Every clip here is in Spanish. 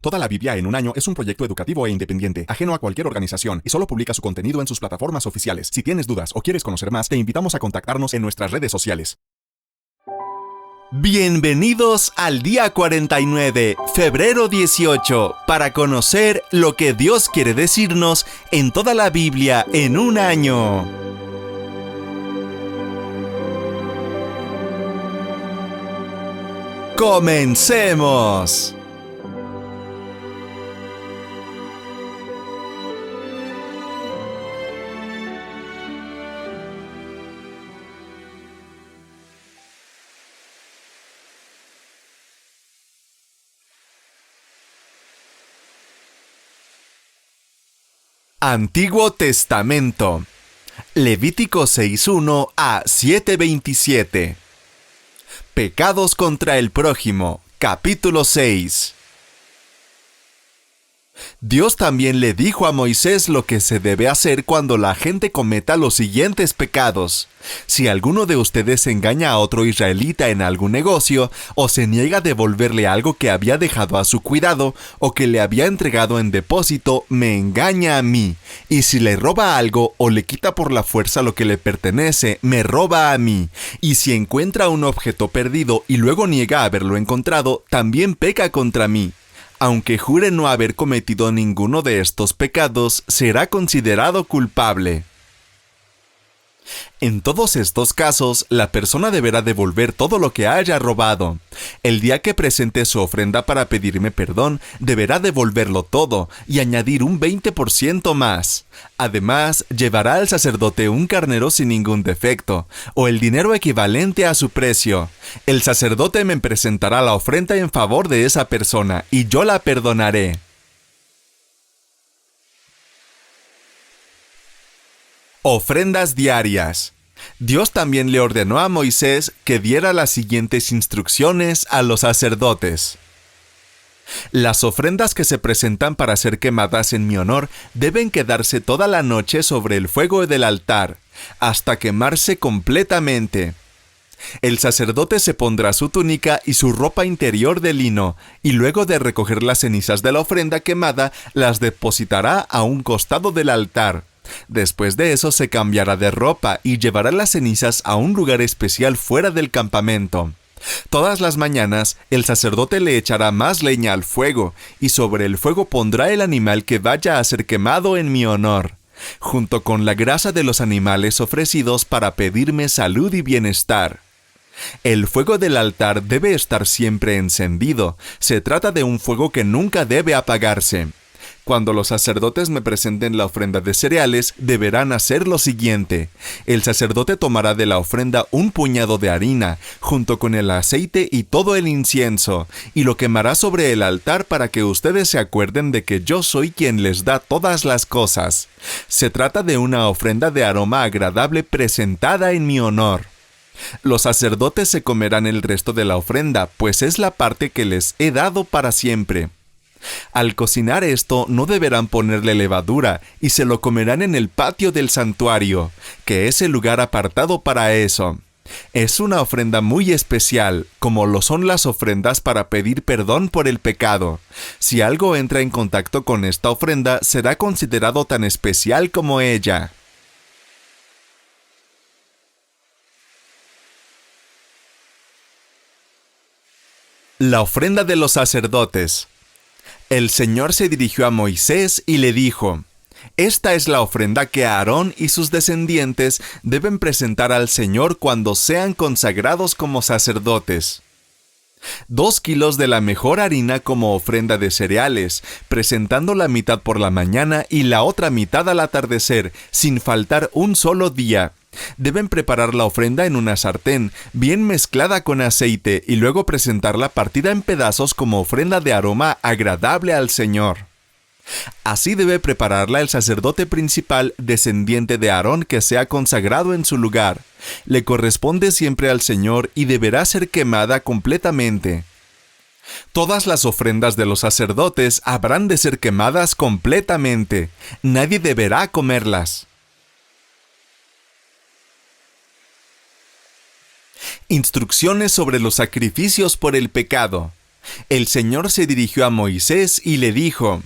Toda la Biblia en un año es un proyecto educativo e independiente, ajeno a cualquier organización, y solo publica su contenido en sus plataformas oficiales. Si tienes dudas o quieres conocer más, te invitamos a contactarnos en nuestras redes sociales. Bienvenidos al día 49, febrero 18, para conocer lo que Dios quiere decirnos en toda la Biblia en un año. ¡Comencemos! Antiguo Testamento. Levítico 6:1 a 7:27. Pecados contra el prójimo. Capítulo 6. Dios también le dijo a Moisés lo que se debe hacer cuando la gente cometa los siguientes pecados. Si alguno de ustedes engaña a otro israelita en algún negocio, o se niega a devolverle algo que había dejado a su cuidado, o que le había entregado en depósito, me engaña a mí. Y si le roba algo, o le quita por la fuerza lo que le pertenece, me roba a mí. Y si encuentra un objeto perdido y luego niega haberlo encontrado, también peca contra mí. Aunque jure no haber cometido ninguno de estos pecados, será considerado culpable. En todos estos casos, la persona deberá devolver todo lo que haya robado. El día que presente su ofrenda para pedirme perdón, deberá devolverlo todo y añadir un 20% más. Además, llevará al sacerdote un carnero sin ningún defecto, o el dinero equivalente a su precio. El sacerdote me presentará la ofrenda en favor de esa persona, y yo la perdonaré. Ofrendas diarias. Dios también le ordenó a Moisés que diera las siguientes instrucciones a los sacerdotes. Las ofrendas que se presentan para ser quemadas en mi honor deben quedarse toda la noche sobre el fuego del altar, hasta quemarse completamente. El sacerdote se pondrá su túnica y su ropa interior de lino, y luego de recoger las cenizas de la ofrenda quemada, las depositará a un costado del altar. Después de eso se cambiará de ropa y llevará las cenizas a un lugar especial fuera del campamento. Todas las mañanas, el sacerdote le echará más leña al fuego, y sobre el fuego pondrá el animal que vaya a ser quemado en mi honor, junto con la grasa de los animales ofrecidos para pedirme salud y bienestar. El fuego del altar debe estar siempre encendido. Se trata de un fuego que nunca debe apagarse. Cuando los sacerdotes me presenten la ofrenda de cereales, deberán hacer lo siguiente. El sacerdote tomará de la ofrenda un puñado de harina, junto con el aceite y todo el incienso, y lo quemará sobre el altar para que ustedes se acuerden de que yo soy quien les da todas las cosas. Se trata de una ofrenda de aroma agradable presentada en mi honor. Los sacerdotes se comerán el resto de la ofrenda, pues es la parte que les he dado para siempre. Al cocinar esto, no deberán ponerle levadura, y se lo comerán en el patio del santuario, que es el lugar apartado para eso. Es una ofrenda muy especial, como lo son las ofrendas para pedir perdón por el pecado. Si algo entra en contacto con esta ofrenda, será considerado tan especial como ella. La ofrenda de los sacerdotes. El Señor se dirigió a Moisés y le dijo: Esta es la ofrenda que Aarón y sus descendientes deben presentar al Señor cuando sean consagrados como sacerdotes. 2 kilos de la mejor harina como ofrenda de cereales, presentando la mitad por la mañana y la otra mitad al atardecer, sin faltar un solo día. Deben preparar la ofrenda en una sartén, bien mezclada con aceite, y luego presentarla partida en pedazos como ofrenda de aroma agradable al Señor. Así debe prepararla el sacerdote principal, descendiente de Aarón, que sea consagrado en su lugar. Le corresponde siempre al Señor y deberá ser quemada completamente. Todas las ofrendas de los sacerdotes habrán de ser quemadas completamente. Nadie deberá comerlas. Instrucciones sobre los sacrificios por el pecado. El Señor se dirigió a Moisés y le dijo: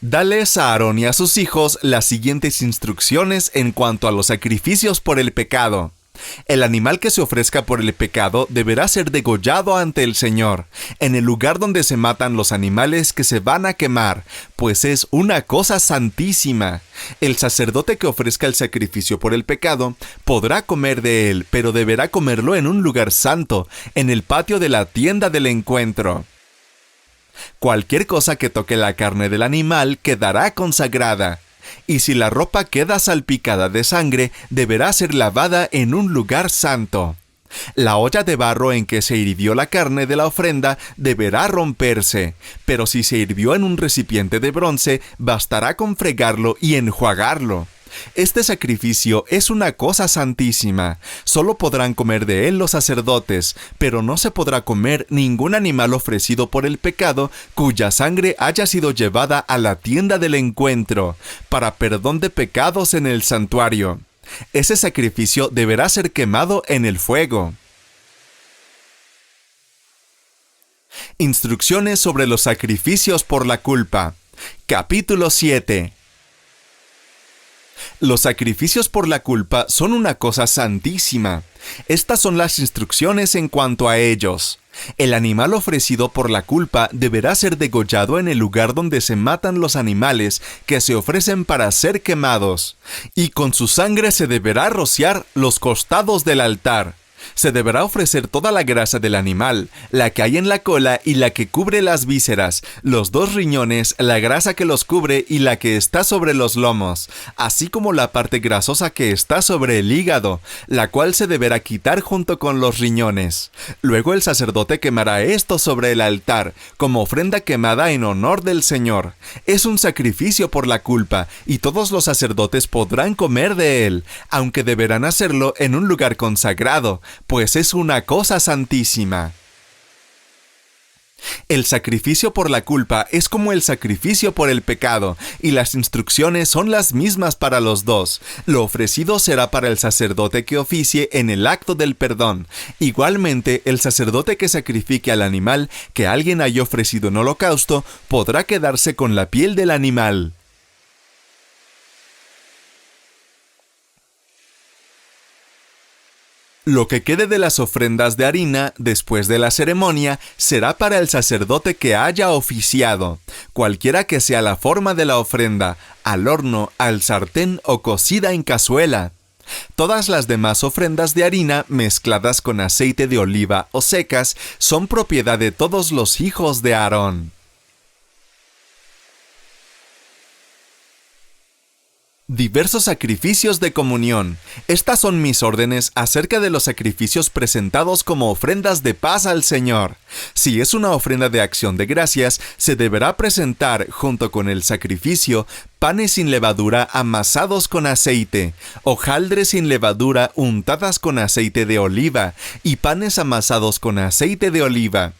Dales a Aarón y a sus hijos las siguientes instrucciones en cuanto a los sacrificios por el pecado. El animal que se ofrezca por el pecado deberá ser degollado ante el Señor, en el lugar donde se matan los animales que se van a quemar, pues es una cosa santísima. El sacerdote que ofrezca el sacrificio por el pecado podrá comer de él, pero deberá comerlo en un lugar santo, en el patio de la tienda del encuentro. Cualquier cosa que toque la carne del animal quedará consagrada. Y si la ropa queda salpicada de sangre, deberá ser lavada en un lugar santo. La olla de barro en que se hirvió la carne de la ofrenda deberá romperse, pero si se hirvió en un recipiente de bronce, bastará con fregarlo y enjuagarlo. Este sacrificio es una cosa santísima. Solo podrán comer de él los sacerdotes, pero no se podrá comer ningún animal ofrecido por el pecado cuya sangre haya sido llevada a la tienda del encuentro, para perdón de pecados en el santuario. Ese sacrificio deberá ser quemado en el fuego. Instrucciones sobre los sacrificios por la culpa. Capítulo 7. Los sacrificios por la culpa son una cosa santísima. Estas son las instrucciones en cuanto a ellos. El animal ofrecido por la culpa deberá ser degollado en el lugar donde se matan los animales que se ofrecen para ser quemados, y con su sangre se deberá rociar los costados del altar. Se deberá ofrecer toda la grasa del animal, la que hay en la cola y la que cubre las vísceras, los 2 riñones, la grasa que los cubre y la que está sobre los lomos, así como la parte grasosa que está sobre el hígado, la cual se deberá quitar junto con los riñones. Luego el sacerdote quemará esto sobre el altar, como ofrenda quemada en honor del Señor. Es un sacrificio por la culpa, y todos los sacerdotes podrán comer de él, aunque deberán hacerlo en un lugar consagrado, pues es una cosa santísima. El sacrificio por la culpa es como el sacrificio por el pecado, y las instrucciones son las mismas para los dos. Lo ofrecido será para el sacerdote que oficie en el acto del perdón. Igualmente, el sacerdote que sacrifique al animal que alguien haya ofrecido en holocausto podrá quedarse con la piel del animal. Lo que quede de las ofrendas de harina después de la ceremonia será para el sacerdote que haya oficiado, cualquiera que sea la forma de la ofrenda, al horno, al sartén o cocida en cazuela. Todas las demás ofrendas de harina mezcladas con aceite de oliva o secas son propiedad de todos los hijos de Aarón. Diversos sacrificios de comunión. Estas son mis órdenes acerca de los sacrificios presentados como ofrendas de paz al Señor. Si es una ofrenda de acción de gracias, se deberá presentar, junto con el sacrificio, panes sin levadura amasados con aceite, hojaldres sin levadura untadas con aceite de oliva, y panes amasados con aceite de oliva.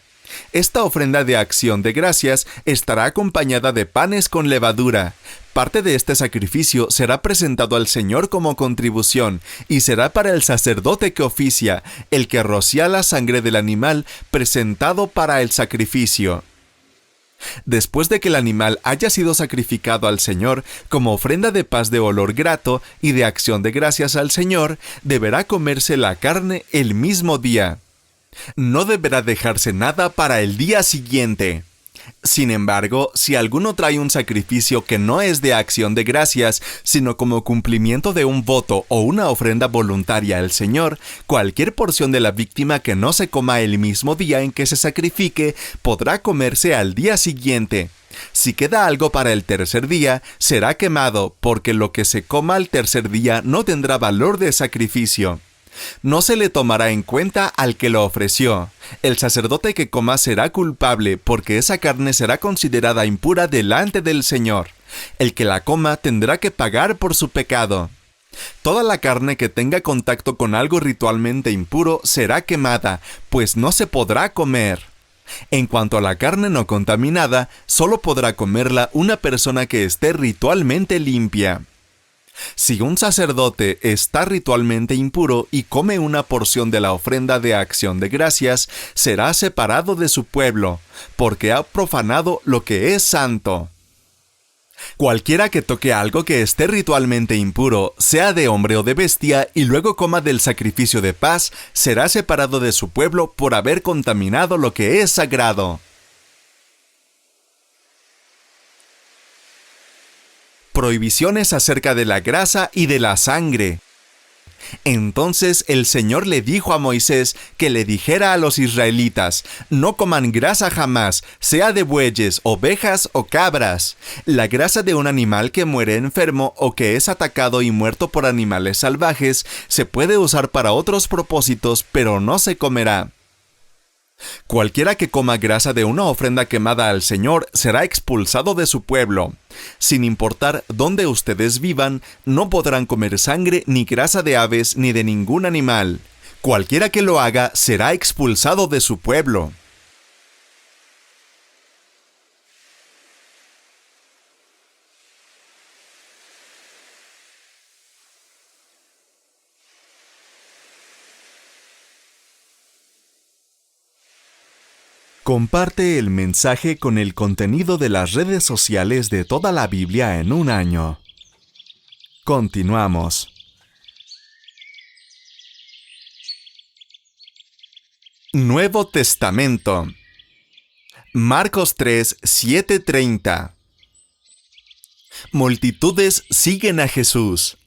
Esta ofrenda de acción de gracias estará acompañada de panes con levadura. Parte de este sacrificio será presentado al Señor como contribución, y será para el sacerdote que oficia, el que rocía la sangre del animal presentado para el sacrificio. Después de que el animal haya sido sacrificado al Señor como ofrenda de paz de olor grato y de acción de gracias al Señor, deberá comerse la carne el mismo día. No deberá dejarse nada para el día siguiente. Sin embargo, si alguno trae un sacrificio que no es de acción de gracias, sino como cumplimiento de un voto o una ofrenda voluntaria al Señor, cualquier porción de la víctima que no se coma el mismo día en que se sacrifique, podrá comerse al día siguiente. Si queda algo para el tercer día, será quemado, porque lo que se coma al tercer día no tendrá valor de sacrificio. No se le tomará en cuenta al que lo ofreció. El sacerdote que coma será culpable, porque esa carne será considerada impura delante del Señor. El que la coma tendrá que pagar por su pecado. Toda la carne que tenga contacto con algo ritualmente impuro será quemada, pues no se podrá comer. En cuanto a la carne no contaminada, solo podrá comerla una persona que esté ritualmente limpia. Si un sacerdote está ritualmente impuro y come una porción de la ofrenda de acción de gracias, será separado de su pueblo, porque ha profanado lo que es santo. Cualquiera que toque algo que esté ritualmente impuro, sea de hombre o de bestia, y luego coma del sacrificio de paz, será separado de su pueblo por haber contaminado lo que es sagrado. Prohibiciones acerca de la grasa y de la sangre. Entonces el Señor le dijo a Moisés que le dijera a los israelitas: no coman grasa jamás, sea de bueyes, ovejas o cabras. La grasa de un animal que muere enfermo o que es atacado y muerto por animales salvajes se puede usar para otros propósitos, pero no se comerá. Cualquiera que coma grasa de una ofrenda quemada al Señor será expulsado de su pueblo. Sin importar dónde ustedes vivan, no podrán comer sangre ni grasa de aves ni de ningún animal. Cualquiera que lo haga será expulsado de su pueblo. Comparte el mensaje con el contenido de las redes sociales de toda la Biblia en un año. Continuamos. Nuevo Testamento. Marcos 3, 7-30. Multitudes siguen a Jesús.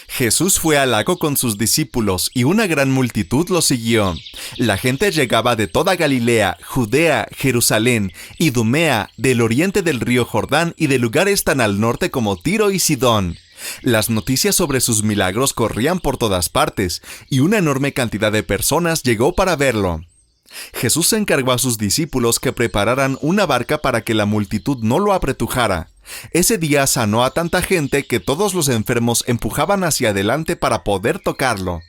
Jesús fue al lago con sus discípulos y una gran multitud lo siguió. La gente llegaba de toda Galilea, Judea, Jerusalén, Idumea, del oriente del río Jordán y de lugares tan al norte como Tiro y Sidón. Las noticias sobre sus milagros corrían por todas partes, y una enorme cantidad de personas llegó para verlo. Jesús encargó a sus discípulos que prepararan una barca para que la multitud no lo apretujara. Ese día sanó a tanta gente que todos los enfermos empujaban hacia adelante para poder tocarlo.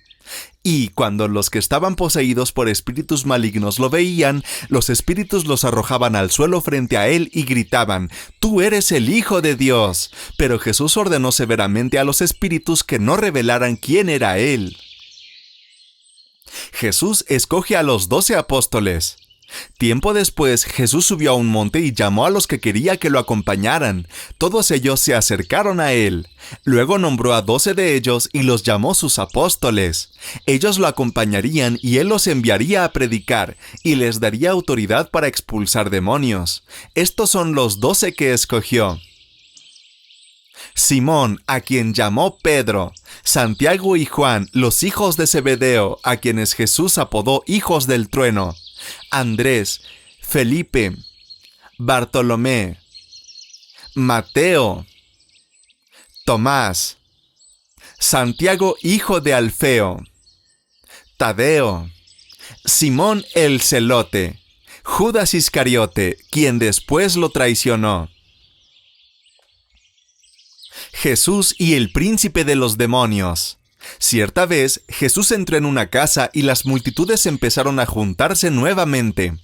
Y cuando los que estaban poseídos por espíritus malignos lo veían, los espíritus los arrojaban al suelo frente a él y gritaban: «¡Tú eres el Hijo de Dios!». Pero Jesús ordenó severamente a los espíritus que no revelaran quién era él. Jesús escoge a los 12 apóstoles. Tiempo después, Jesús subió a un monte y llamó a los que quería que lo acompañaran. Todos ellos se acercaron a él. Luego nombró a 12 de ellos y los llamó sus apóstoles. Ellos lo acompañarían y él los enviaría a predicar y les daría autoridad para expulsar demonios. Estos son los 12 que escogió: Simón, a quien llamó Pedro; Santiago y Juan, los hijos de Zebedeo, a quienes Jesús apodó hijos del trueno; Andrés, Felipe, Bartolomé, Mateo, Tomás, Santiago hijo de Alfeo, Tadeo, Simón el Celote, Judas Iscariote, quien después lo traicionó. Jesús y el príncipe de los demonios. Cierta vez, Jesús entró en una casa y las multitudes empezaron a juntarse nuevamente.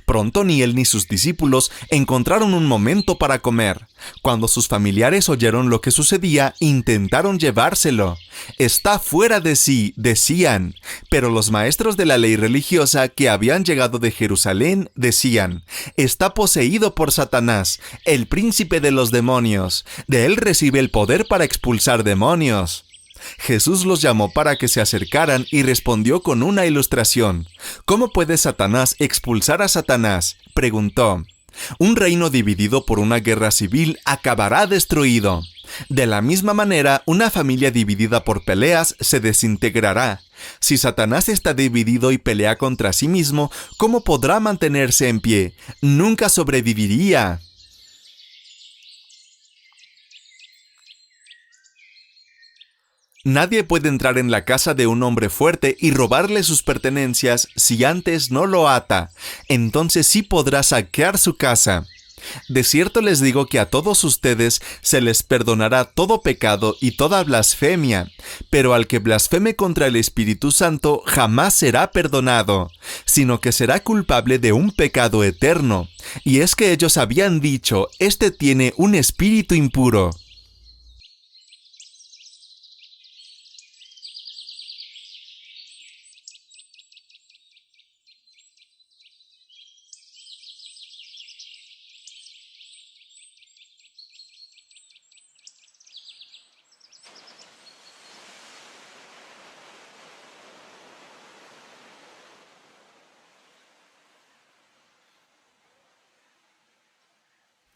Pronto ni él ni sus discípulos encontraron un momento para comer. Cuando sus familiares oyeron lo que sucedía, intentaron llevárselo. «Está fuera de sí», decían. Pero los maestros de la ley religiosa que habían llegado de Jerusalén decían: «Está poseído por Satanás, el príncipe de los demonios. De él recibe el poder para expulsar demonios». Jesús los llamó para que se acercaran y respondió con una ilustración. «¿Cómo puede Satanás expulsar a Satanás?», preguntó. «Un reino dividido por una guerra civil acabará destruido. De la misma manera, una familia dividida por peleas se desintegrará. Si Satanás está dividido y pelea contra sí mismo, ¿cómo podrá mantenerse en pie? Nunca sobreviviría». Nadie puede entrar en la casa de un hombre fuerte y robarle sus pertenencias si antes no lo ata. Entonces sí podrá saquear su casa. De cierto les digo que a todos ustedes se les perdonará todo pecado y toda blasfemia, pero al que blasfeme contra el Espíritu Santo jamás será perdonado, sino que será culpable de un pecado eterno. Y es que ellos habían dicho: «Este tiene un espíritu impuro».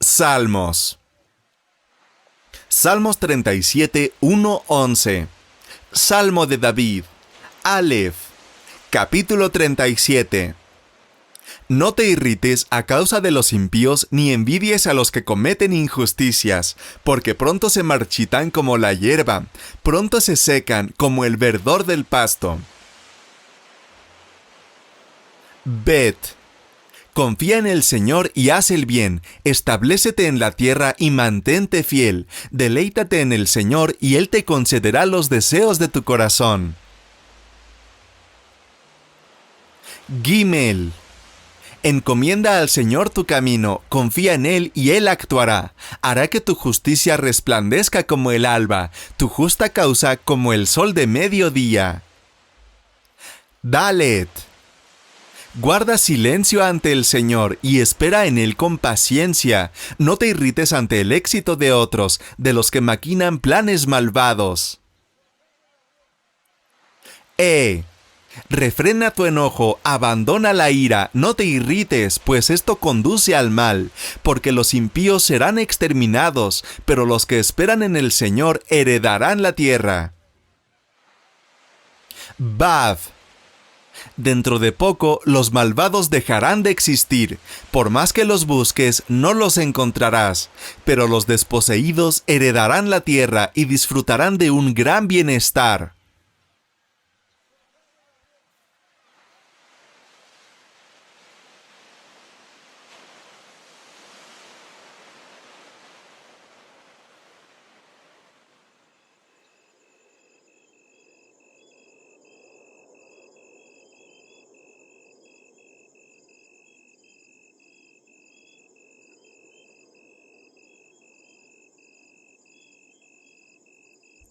Salmos. Salmos 37, 1-11. Salmo de David. Aleph. Capítulo 37. No te irrites a causa de los impíos, ni envidies a los que cometen injusticias, porque pronto se marchitan como la hierba, pronto se secan como el verdor del pasto. Bet. Confía en el Señor y haz el bien, establécete en la tierra y mantente fiel, deleítate en el Señor y Él te concederá los deseos de tu corazón. Gimel. Encomienda al Señor tu camino, confía en Él y Él actuará. Hará que tu justicia resplandezca como el alba, tu justa causa como el sol de mediodía. Dalet. Guarda silencio ante el Señor y espera en Él con paciencia. No te irrites ante el éxito de otros, de los que maquinan planes malvados. Refrena tu enojo, abandona la ira, no te irrites, pues esto conduce al mal, porque los impíos serán exterminados, pero los que esperan en el Señor heredarán la tierra. Vav. Dentro de poco los malvados dejarán de existir, por más que los busques no los encontrarás, pero los desposeídos heredarán la tierra y disfrutarán de un gran bienestar.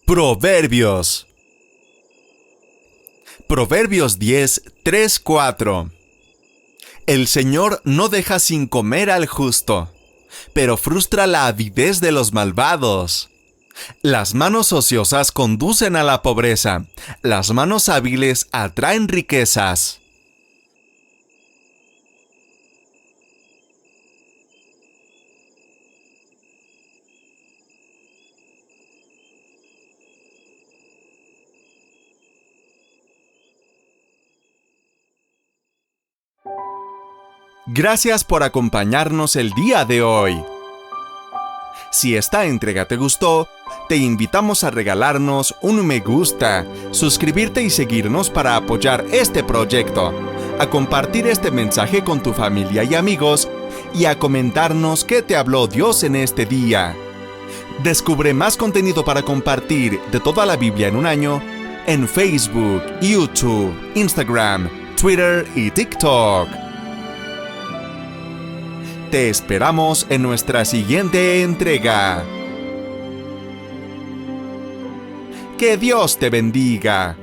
Proverbios. Proverbios 10, 3, 4. El Señor no deja sin comer al justo, pero frustra la avidez de los malvados. Las manos ociosas conducen a la pobreza, las manos hábiles atraen riquezas. Gracias por acompañarnos el día de hoy. Si esta entrega te gustó, te invitamos a regalarnos un me gusta, suscribirte y seguirnos para apoyar este proyecto, a compartir este mensaje con tu familia y amigos y a comentarnos qué te habló Dios en este día. Descubre más contenido para compartir de toda la Biblia en un año en Facebook, YouTube, Instagram, Twitter y TikTok. Te esperamos en nuestra siguiente entrega. Que Dios te bendiga.